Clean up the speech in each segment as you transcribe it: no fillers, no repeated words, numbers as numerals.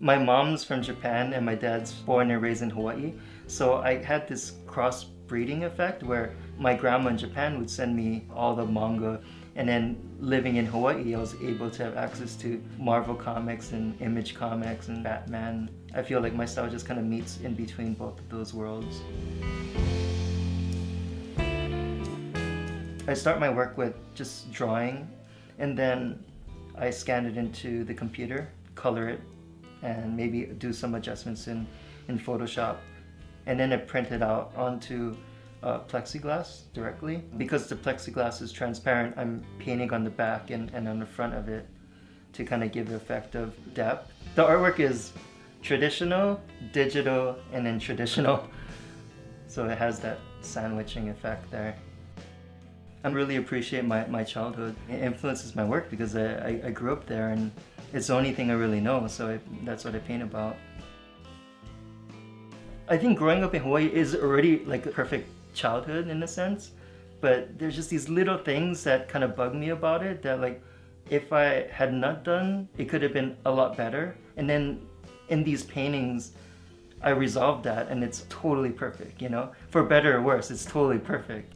My mom's from Japan and my dad's born and raised in Hawaii. So I had this cross-breeding effect where my grandma in Japan would send me all the manga, and then living in Hawaii, I was able to have access to Marvel comics and Image comics and Batman. I feel like my style just kind of meets in between both of those worlds. I start my work with just drawing, and then I scan it into the computer, color it, and maybe do some adjustments in Photoshop. And then I print it out onto plexiglass directly. Because the plexiglass is transparent, I'm painting on the back and on the front of it to kind of give the effect of depth. The artwork is traditional, digital, and then traditional. So it has that sandwiching effect there. I really appreciate my childhood. It influences my work because I grew up there and it's the only thing I really know, so that's what I paint about. I think growing up in Hawaii is already like a perfect childhood in a sense, but there's just these little things that kind of bug me about it that, like, if I had not done, it could have been a lot better. And then in these paintings, I resolved that and it's totally perfect, you know? For better or worse, it's totally perfect.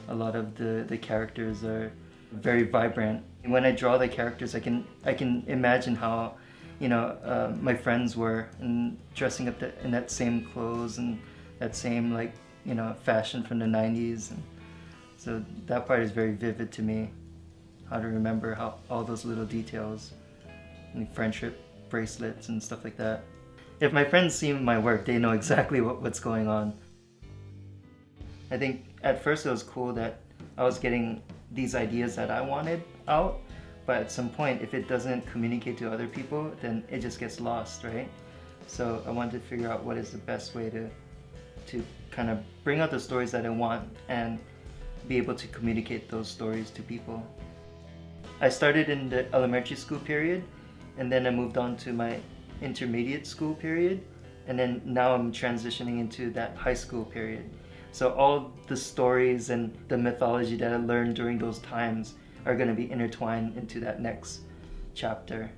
A lot of the characters are very vibrant. When I draw the characters, I can imagine how, you know, my friends were and dressing up in that same clothes and that same, like, you know, fashion from the 90s. And so that part is very vivid to me, how to remember how all those little details, and friendship bracelets and stuff like that. If my friends see my work, they know exactly what's going on. I think at first it was cool that I was getting these ideas that I wanted out, but at some point, if it doesn't communicate to other people, then it just gets lost, right? So I wanted to figure out what is the best way to kind of bring out the stories that I want and be able to communicate those stories to people. I started in the elementary school period, and then I moved on to my intermediate school period, and then now I'm transitioning into that high school period. So all the stories and the mythology that I learned during those times are going to be intertwined into that next chapter.